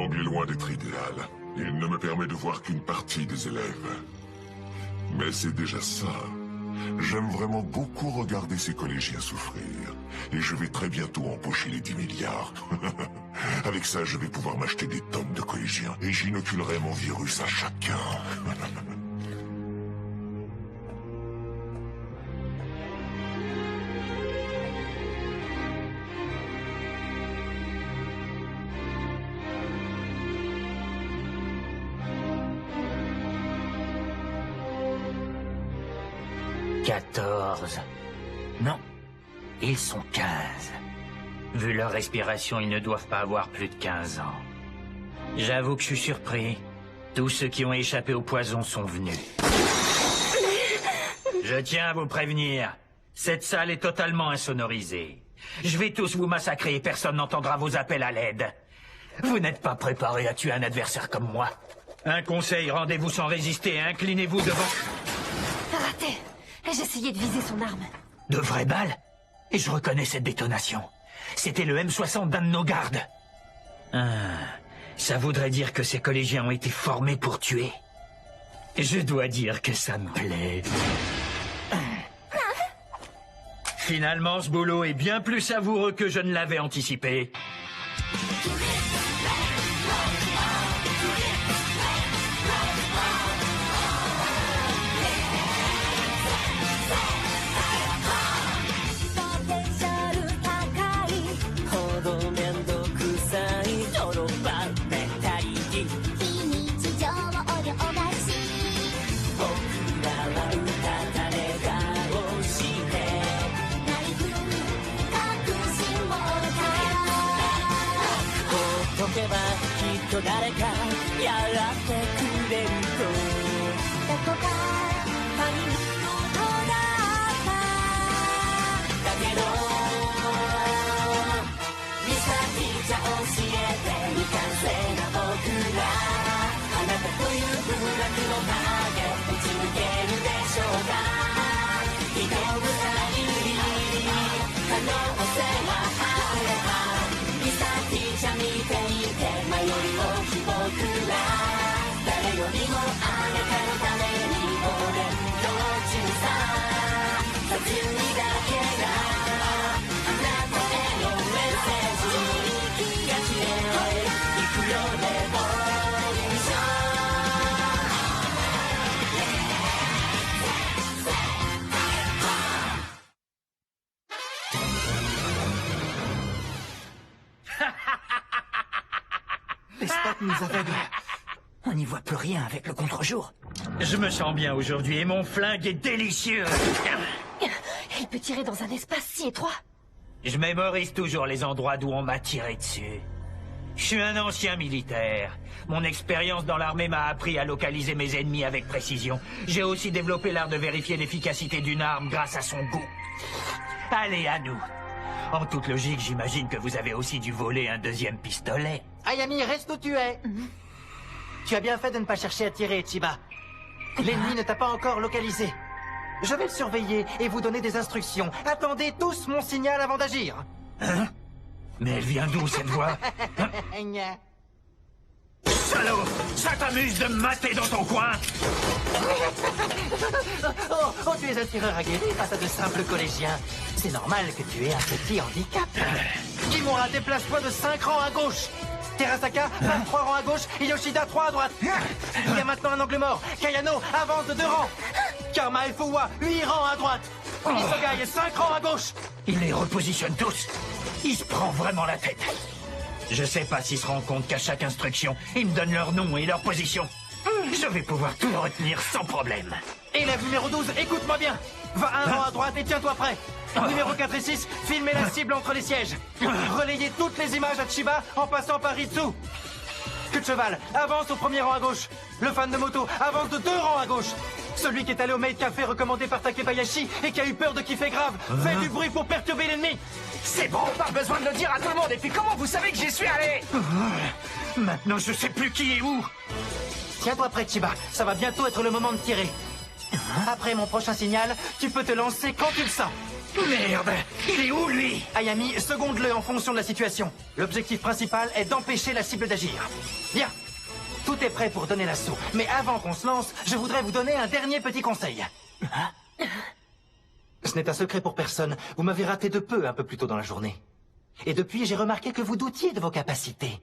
L'angle est loin d'être idéal. Il ne me permet de voir qu'une partie des élèves. Mais c'est déjà ça. J'aime vraiment beaucoup regarder ces collégiens souffrir. Et je vais très bientôt empocher les 10 milliards. Avec ça, je vais pouvoir m'acheter des tonnes de collégiens. Et j'inoculerai mon virus à chacun. 14. Non, ils sont 15. Vu leur respiration, ils ne doivent pas avoir plus de 15 ans. J'avoue que je suis surpris. Tous ceux qui ont échappé au poison sont venus. Je tiens à vous prévenir. Cette salle est totalement insonorisée. Je vais tous vous massacrer et personne n'entendra vos appels à l'aide. Vous n'êtes pas préparés à tuer un adversaire comme moi. Un conseil, rendez-vous sans résister et inclinez-vous devant... Raté. J'essayais de viser son arme. De vraies balles? Et je reconnais cette détonation. C'était le M60 d'un de nos gardes. Ça voudrait dire que ces collégiens ont été formés pour tuer. Je dois dire que ça me plaît. Finalement, ce boulot est bien plus savoureux que je ne l'avais anticipé. Les spots nous aveuglent. On n'y voit plus rien avec le contre-jour. Je me sens bien aujourd'hui et mon flingue est délicieux. Il peut tirer dans un espace si étroit. Je mémorise toujours les endroits d'où on m'a tiré dessus. Je suis un ancien militaire. Mon expérience dans l'armée m'a appris à localiser mes ennemis avec précision. J'ai aussi développé l'art de vérifier l'efficacité d'une arme grâce à son goût. Allez, à nous. En toute logique, j'imagine que vous avez aussi dû voler un deuxième pistolet. Ayami, reste où tu es. Tu as bien fait de ne pas chercher à tirer, Chiba. L'ennemi ne t'a pas encore localisé. Je vais le surveiller et vous donner des instructions. Attendez tous mon signal avant d'agir. Hein? Mais elle vient d'où, cette voix? Salaud! Ça t'amuse de me mater dans ton coin? Oh, tu es un tireur aguerri face à de simples collégiens. C'est normal que tu aies un petit handicap. Kimura, déplace-toi de 5 rangs à gauche. Terasaka, 23 rangs à gauche et Yoshida, 3 à droite. Il y a maintenant un angle mort. Kayano avance de 2 rangs. Karma et Fuwa, 8 rangs à droite. Isogai, 5 rangs à gauche. Il les repositionne tous. Il se prend vraiment la tête. Je sais pas s'il se rend compte qu'à chaque instruction, il me donne leur nom et leur position. Je vais pouvoir tout retenir sans problème. Élève numéro 12, écoute-moi bien. Va un rang à droite et tiens-toi prêt. Numéro 4 et 6, filmez la cible entre les sièges. Relayez toutes les images à Chiba en passant par Ritsu. Queue de cheval, avance au premier rang à gauche. Le fan de moto, avance de 2 rangs à gauche. Celui qui est allé au Maid Café recommandé par Takebayashi et qui a eu peur de kiffer grave. Fais du bruit pour perturber l'ennemi. C'est bon, pas besoin de le dire à tout le monde. Et puis comment vous savez que j'y suis allé? Maintenant, je sais plus qui est où. Tiens-toi prêt, Chiba. Ça va bientôt être le moment de tirer. Après mon prochain signal, tu peux te lancer quand tu le sens. Merde! Il est où, lui? Ayami, seconde-le en fonction de la situation. L'objectif principal est d'empêcher la cible d'agir. Bien. Tout est prêt pour donner l'assaut. Mais avant qu'on se lance, je voudrais vous donner un dernier petit conseil. Ce n'est un secret pour personne. Vous m'avez raté de peu un peu plus tôt dans la journée. Et depuis, j'ai remarqué que vous doutiez de vos capacités.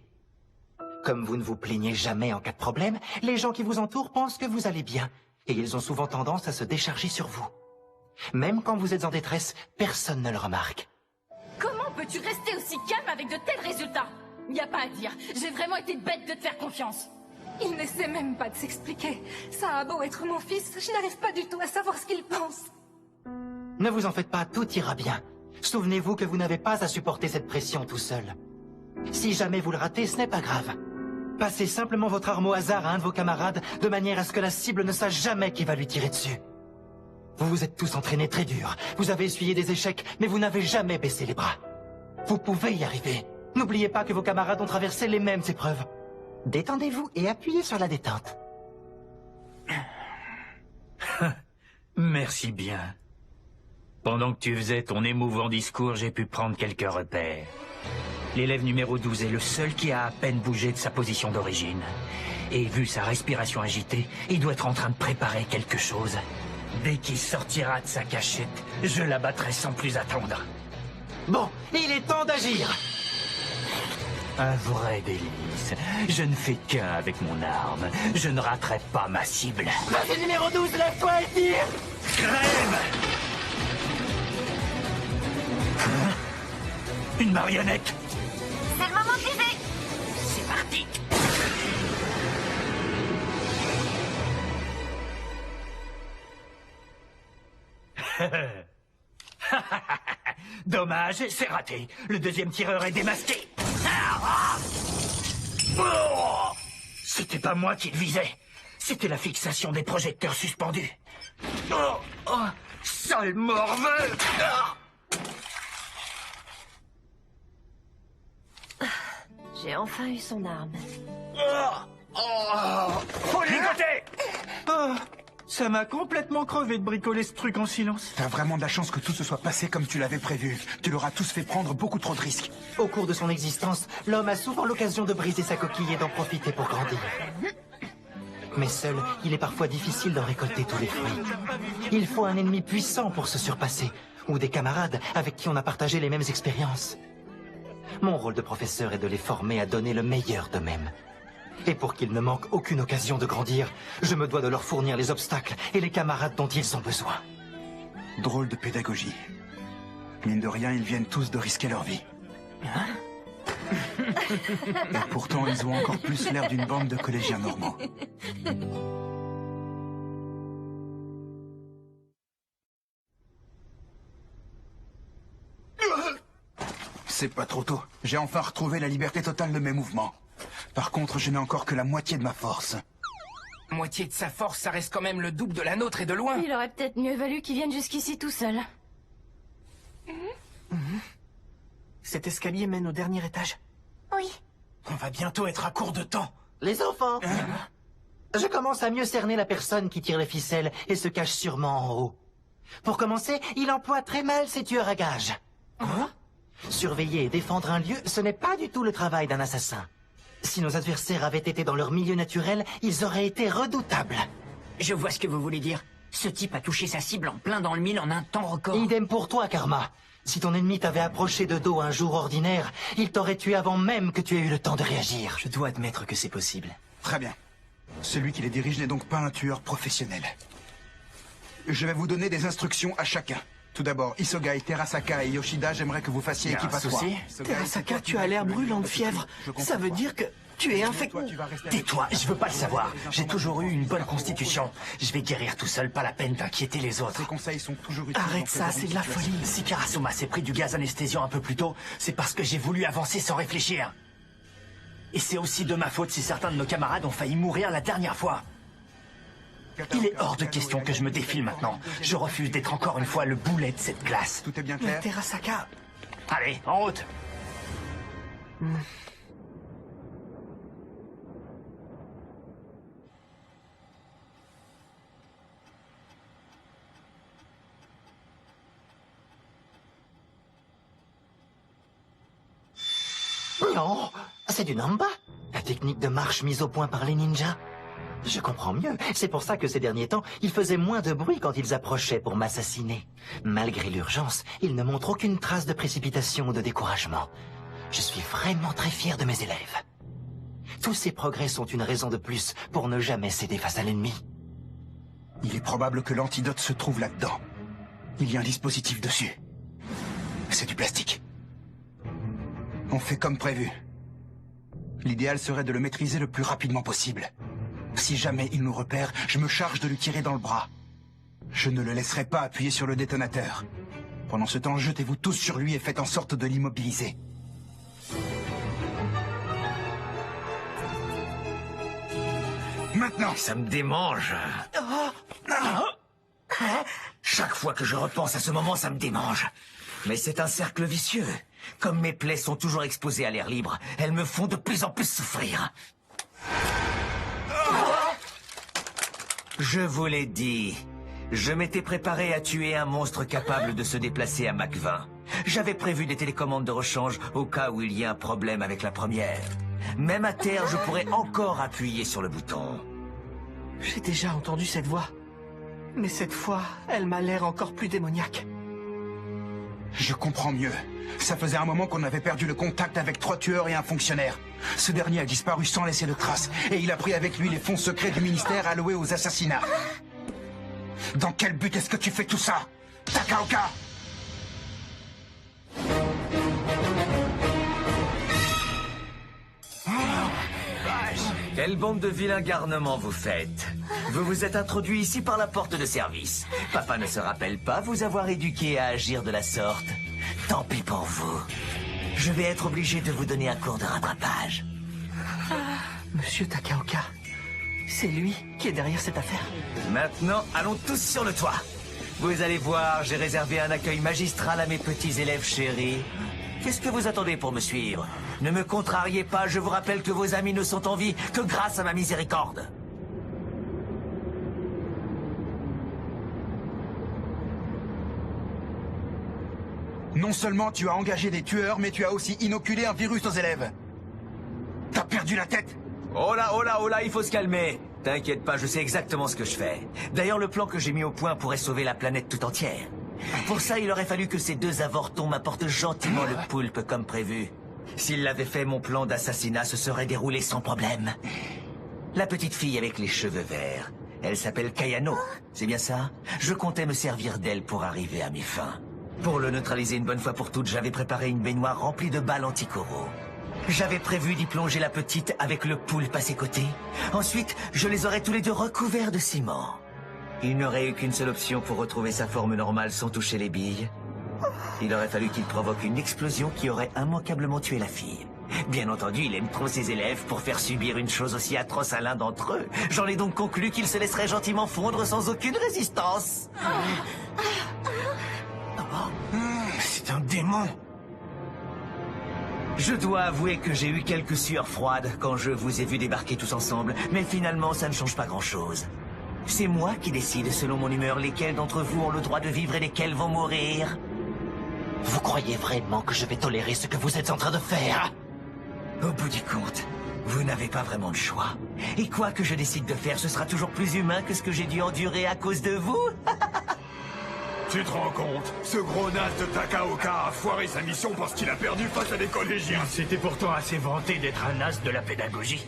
Comme vous ne vous plaignez jamais en cas de problème, les gens qui vous entourent pensent que vous allez bien. Et ils ont souvent tendance à se décharger sur vous. Même quand vous êtes en détresse, personne ne le remarque. Comment peux-tu rester aussi calme avec de tels résultats? Y a pas à dire, j'ai vraiment été bête de te faire confiance. Il n'essaie même pas de s'expliquer. Ça a beau être mon fils, je n'arrive pas du tout à savoir ce qu'il pense. Ne vous en faites pas, tout ira bien. Souvenez-vous que vous n'avez pas à supporter cette pression tout seul. Si jamais vous le ratez, ce n'est pas grave. Passez simplement votre arme au hasard à un de vos camarades, de manière à ce que la cible ne sache jamais qui va lui tirer dessus. Vous vous êtes tous entraînés très dur. Vous avez essuyé des échecs, mais vous n'avez jamais baissé les bras. Vous pouvez y arriver. N'oubliez pas que vos camarades ont traversé les mêmes épreuves. Détendez-vous et appuyez sur la détente. Merci bien. Pendant que tu faisais ton émouvant discours, j'ai pu prendre quelques repères. L'élève numéro 12 est le seul qui a à peine bougé de sa position d'origine. Et vu sa respiration agitée, il doit être en train de préparer quelque chose. Dès qu'il sortira de sa cachette, je l'abattrai sans plus attendre. Bon, il est temps d'agir. Un vrai délice. Je ne fais qu'un avec mon arme. Je ne raterai pas ma cible. Vas-y, numéro 12, lève-toi et tire. Crève! Hein? Une marionnette! C'est le moment de viser. C'est parti! Dommage, c'est raté. Le deuxième tireur est démasqué. Oh, c'était pas moi qui le visais. C'était la fixation des projecteurs suspendus. Oh, oh, sale morveux! J'ai enfin eu son arme. Faut ligoter! Oh, ça m'a complètement crevé de bricoler ce truc en silence. T'as vraiment de la chance que tout se soit passé comme tu l'avais prévu. Tu leur as tous fait prendre beaucoup trop de risques. Au cours de son existence, l'homme a souvent l'occasion de briser sa coquille et d'en profiter pour grandir. Mais seul, il est parfois difficile d'en récolter tous les fruits. Il faut un ennemi puissant pour se surpasser, ou des camarades avec qui on a partagé les mêmes expériences. Mon rôle de professeur est de les former à donner le meilleur d'eux-mêmes. Et pour qu'ils ne manquent aucune occasion de grandir, je me dois de leur fournir les obstacles et les camarades dont ils ont besoin. Drôle de pédagogie. Mine de rien, ils viennent tous de risquer leur vie. Et pourtant, ils ont encore plus l'air d'une bande de collégiens normaux. C'est pas trop tôt. J'ai enfin retrouvé la liberté totale de mes mouvements. Par contre, je n'ai encore que la moitié de ma force. Moitié de sa force, ça reste quand même le double de la nôtre et de loin. Il aurait peut-être mieux valu qu'il vienne jusqu'ici tout seul. Cet escalier mène au dernier étage. Oui. On va bientôt être à court de temps. Les enfants, je commence à mieux cerner la personne qui tire les ficelles et se cache sûrement en haut. Pour commencer, il emploie très mal ses tueurs à gages. Surveiller et défendre un lieu, ce n'est pas du tout le travail d'un assassin. Si nos adversaires avaient été dans leur milieu naturel, ils auraient été redoutables. Je vois ce que vous voulez dire. Ce type a touché sa cible en plein dans le mille en un temps record. Idem pour toi, Karma. Si ton ennemi t'avait approché de dos un jour ordinaire, il t'aurait tué avant même que tu aies eu le temps de réagir. Je dois admettre que c'est possible. Très bien. Celui qui les dirige n'est donc pas un tueur professionnel. Je vais vous donner des instructions à chacun. Tout d'abord, Isogai, Terasaka et Yoshida, j'aimerais que vous fassiez équipe à trois. Terasaka, tu as l'air brûlant de fièvre. Ça veut dire que tu es infecté. Tais-toi, je veux pas le savoir. J'ai toujours eu une bonne constitution. Je vais guérir tout seul, pas la peine d'inquiéter les autres. Ces conseils sont toujours utiles. Arrête ça, c'est de la folie. Si Karasuma s'est pris du gaz anesthésiant un peu plus tôt, c'est parce que j'ai voulu avancer sans réfléchir. Et c'est aussi de ma faute si certains de nos camarades ont failli mourir la dernière fois. Il est hors de question que je me défile maintenant. Je refuse d'être encore une fois le boulet de cette classe. Tout est bien Mais clair? Terasaka... Allez, en route. Non, c'est du Namba. La technique de marche mise au point par les ninjas. Je comprends mieux. C'est pour ça que ces derniers temps, ils faisaient moins de bruit quand ils approchaient pour m'assassiner. Malgré l'urgence, ils ne montrent aucune trace de précipitation ou de découragement. Je suis vraiment très fier de mes élèves. Tous ces progrès sont une raison de plus pour ne jamais céder face à l'ennemi. Il est probable que l'antidote se trouve là-dedans. Il y a un dispositif dessus. C'est du plastique. On fait comme prévu. L'idéal serait de le maîtriser le plus rapidement possible. Si jamais il nous repère, je me charge de lui tirer dans le bras. Je ne le laisserai pas appuyer sur le détonateur. Pendant ce temps, jetez-vous tous sur lui et faites en sorte de l'immobiliser. Maintenant! Ça me démange. Chaque fois que je repense à ce moment, ça me démange. Mais c'est un cercle vicieux. Comme mes plaies sont toujours exposées à l'air libre, elles me font de plus en plus souffrir. Je vous l'ai dit. Je m'étais préparé à tuer un monstre capable de se déplacer à Mach 20. J'avais prévu des télécommandes de rechange au cas où il y a un problème avec la première. Même à terre, je pourrais encore appuyer sur le bouton. J'ai déjà entendu cette voix. Mais cette fois, elle m'a l'air encore plus démoniaque. Je comprends mieux. Ça faisait un moment qu'on avait perdu le contact avec 3 tueurs et un fonctionnaire. Ce dernier a disparu sans laisser de traces, et il a pris avec lui les fonds secrets du ministère alloués aux assassinats. Dans quel but est-ce que tu fais tout ça, Takaoka? Quelle bande de vilains garnements vous faites? Vous vous êtes introduit ici par la porte de service. Papa ne se rappelle pas vous avoir éduqué à agir de la sorte. Tant pis pour vous. Je vais être obligé de vous donner un cours de rattrapage. Monsieur Takaoka, c'est lui qui est derrière cette affaire. Maintenant, allons tous sur le toit. Vous allez voir, j'ai réservé un accueil magistral à mes petits élèves chéris. Qu'est-ce que vous attendez pour me suivre? Ne me contrariez pas, je vous rappelle que vos amis ne sont en vie que grâce à ma miséricorde. Non seulement tu as engagé des tueurs, mais tu as aussi inoculé un virus aux élèves. T'as perdu la tête? Oh là, il faut se calmer. T'inquiète pas, je sais exactement ce que je fais. D'ailleurs, le plan que j'ai mis au point pourrait sauver la planète tout entière. Pour ça, il aurait fallu que ces 2 avortons m'apportent gentiment le poulpe comme prévu. S'ils l'avaient fait, mon plan d'assassinat se serait déroulé sans problème. La petite fille avec les cheveux verts, elle s'appelle Kayano, c'est bien ça? Je comptais me servir d'elle pour arriver à mes fins. Pour le neutraliser une bonne fois pour toutes, j'avais préparé une baignoire remplie de balles anti-coraux. J'avais prévu d'y plonger la petite avec le poulpe à ses côtés. Ensuite, je les aurais tous les 2 recouverts de ciment. Il n'aurait eu qu'une seule option pour retrouver sa forme normale sans toucher les billes. Il aurait fallu qu'il provoque une explosion qui aurait immanquablement tué la fille. Bien entendu, il aime trop ses élèves pour faire subir une chose aussi atroce à l'un d'entre eux. J'en ai donc conclu qu'il se laisserait gentiment fondre sans aucune résistance. C'est un démon. Je dois avouer que j'ai eu quelques sueurs froides quand je vous ai vus débarquer tous ensemble, mais finalement ça ne change pas grand-chose. C'est moi qui décide selon mon humeur lesquels d'entre vous ont le droit de vivre et lesquels vont mourir. Vous croyez vraiment que je vais tolérer ce que vous êtes en train de faire? Au bout du compte, vous n'avez pas vraiment de choix. Et quoi que je décide de faire, ce sera toujours plus humain que ce que j'ai dû endurer à cause de vous. Tu te rends compte? Ce gros naze de Takaoka a foiré sa mission parce qu'il a perdu face à des collégiens. C'était pourtant assez vanté d'être un as de la pédagogie.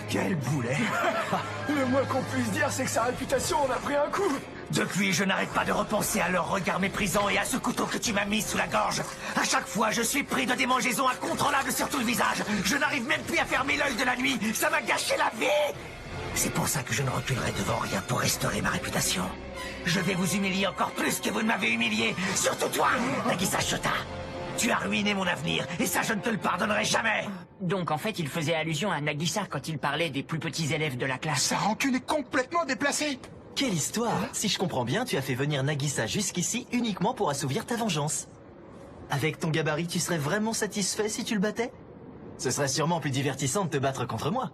Quel boulet! Le moins qu'on puisse dire, c'est que sa réputation en a pris un coup. Depuis, je n'arrête pas de repenser à leur regard méprisant et à ce couteau que tu m'as mis sous la gorge. À chaque fois, je suis pris de démangeaisons incontrôlables sur tout le visage. Je n'arrive même plus à fermer l'œil de la nuit. Ça m'a gâché la vie. C'est pour ça que je ne reculerai devant rien pour restaurer ma réputation. Je vais vous humilier encore plus que vous ne m'avez humilié. Surtout toi, Nagisa Shota. Tu as ruiné mon avenir, et ça, je ne te le pardonnerai jamais. Donc, en fait, il faisait allusion à Nagisa quand il parlait des plus petits élèves de la classe. Sa rancune est complètement déplacée. Quelle histoire! Si je comprends bien, tu as fait venir Nagisa jusqu'ici uniquement pour assouvir ta vengeance. Avec ton gabarit, tu serais vraiment satisfait si tu le battais? Ce serait sûrement plus divertissant de te battre contre moi.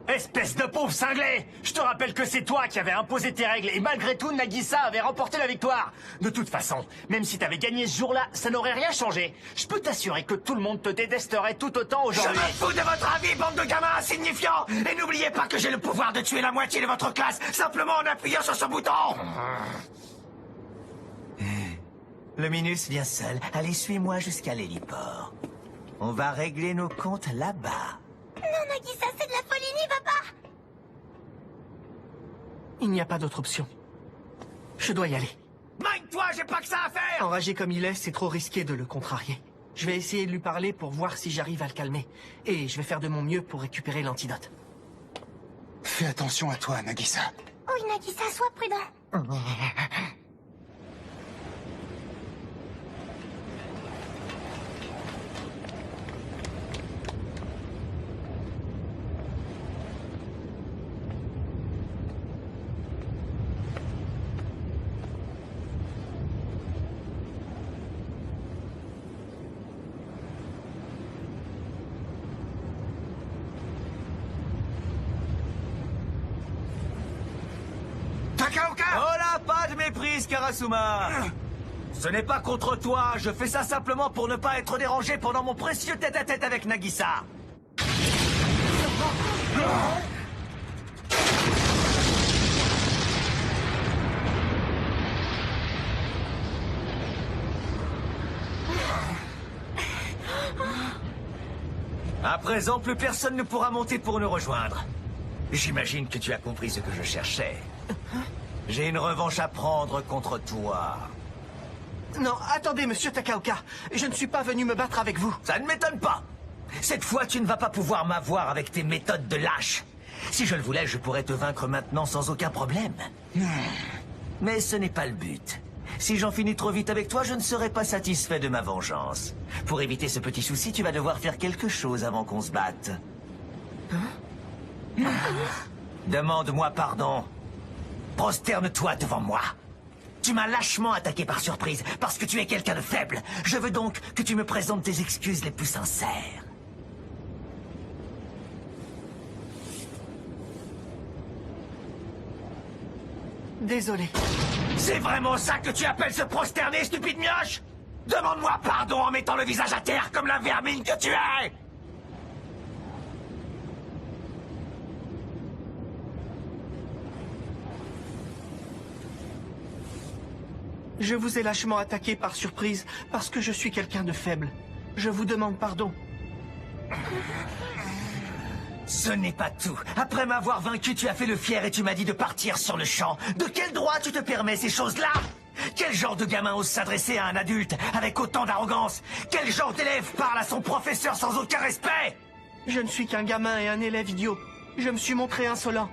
Espèce de pauvre cinglé! Je te rappelle que c'est toi qui avais imposé tes règles et malgré tout, Nagisa avait remporté la victoire. De toute façon, même si t'avais gagné ce jour-là, ça n'aurait rien changé. Je peux t'assurer que tout le monde te détesterait tout autant Je aujourd'hui. me fous de votre avis, bande de gamins insignifiants! Et n'oubliez pas que j'ai le pouvoir de tuer la moitié de votre classe, simplement en appuyant sur ce bouton! Le Minus vient seul. Allez, suis-moi jusqu'à l'héliport. On va régler nos comptes là-bas. Non, Nagisa, c'est de la folie, n'y va pas! Il n'y a pas d'autre option. Je dois y aller. Mine-toi, j'ai pas que ça à faire! Enragé comme il est, c'est trop risqué de le contrarier. Je vais essayer de lui parler pour voir si j'arrive à le calmer. Et je vais faire de mon mieux pour récupérer l'antidote. Fais attention à toi, Nagisa. Oui, Nagisa, sois prudent. Takaoka! Oh là, pas de méprise, Karasuma! Ce n'est pas contre toi, je fais ça simplement pour ne pas être dérangé pendant mon précieux tête-à-tête avec Nagisa. À présent, plus personne ne pourra monter pour nous rejoindre. J'imagine que tu as compris ce que je cherchais. J'ai une revanche à prendre contre toi. Non, attendez, monsieur Takaoka. Je ne suis pas venu me battre avec vous. Ça ne m'étonne pas. Cette fois, tu ne vas pas pouvoir m'avoir avec tes méthodes de lâche. Si je le voulais, je pourrais te vaincre maintenant sans aucun problème. Mais ce n'est pas le but. Si j'en finis trop vite avec toi, je ne serai pas satisfait de ma vengeance. Pour éviter ce petit souci, tu vas devoir faire quelque chose avant qu'on se batte. Demande-moi pardon. Prosterne-toi devant moi. Tu m'as lâchement attaqué par surprise, parce que tu es quelqu'un de faible. Je veux donc que tu me présentes tes excuses les plus sincères. Désolé. C'est vraiment ça que tu appelles se prosterner, stupide mioche? Demande-moi pardon en mettant le visage à terre comme la vermine que tu es! Je vous ai lâchement attaqué par surprise parce que je suis quelqu'un de faible. Je vous demande pardon. Ce n'est pas tout. Après m'avoir vaincu, tu as fait le fier et tu m'as dit de partir sur le champ. De quel droit tu te permets ces choses-là? Quel genre de gamin ose s'adresser à un adulte avec autant d'arrogance? Quel genre d'élève parle à son professeur sans aucun respect? Je ne suis qu'un gamin et un élève idiot. Je me suis montré insolent.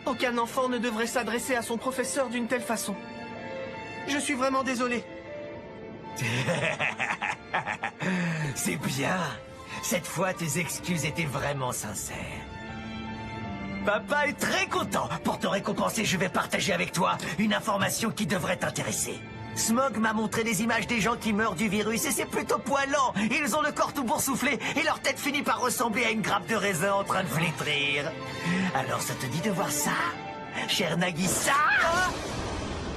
Aucun enfant ne devrait s'adresser à son professeur d'une telle façon. Je suis vraiment désolé. C'est bien. Cette fois, tes excuses étaient vraiment sincères. Papa est très content. Pour te récompenser, je vais partager avec toi une information qui devrait t'intéresser. Smog m'a montré des images des gens qui meurent du virus et c'est plutôt poilant. Ils ont le corps tout boursouflé et leur tête finit par ressembler à une grappe de raisin en train de flétrir. Alors ça te dit de voir ça, cher Nagisa?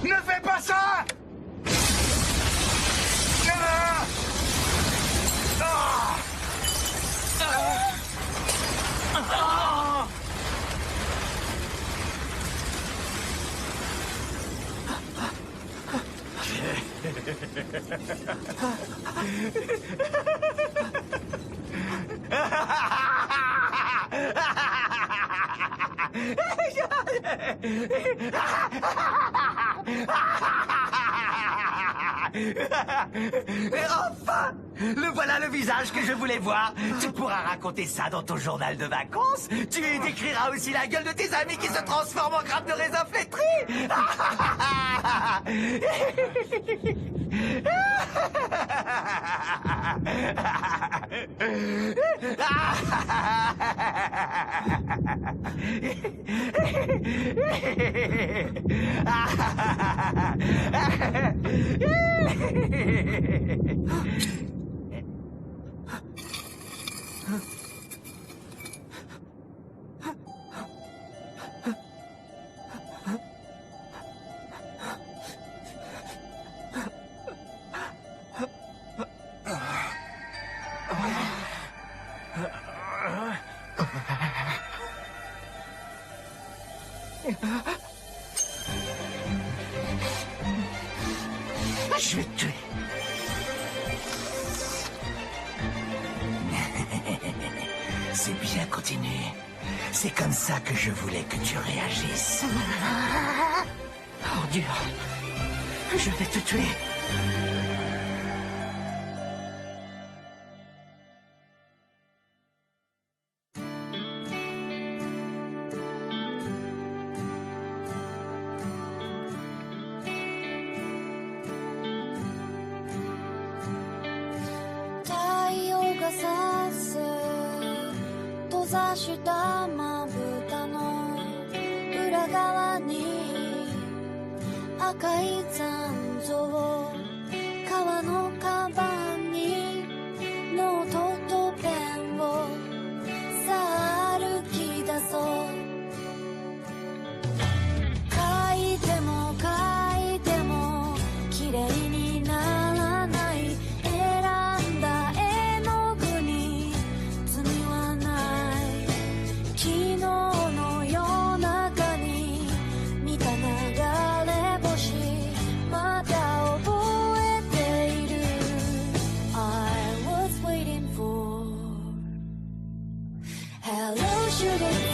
Ne fais pas ça! Enfin! Le voilà le visage que je voulais voir. Tu pourras raconter ça dans ton journal de vacances. Tu y décriras aussi la gueule de tes amis qui se transforment en grappes de raisin flétries. C'est bien, continue. C'est comme ça que je voulais que tu réagisses. Ordure. Je vais te tuer. Hello, sugar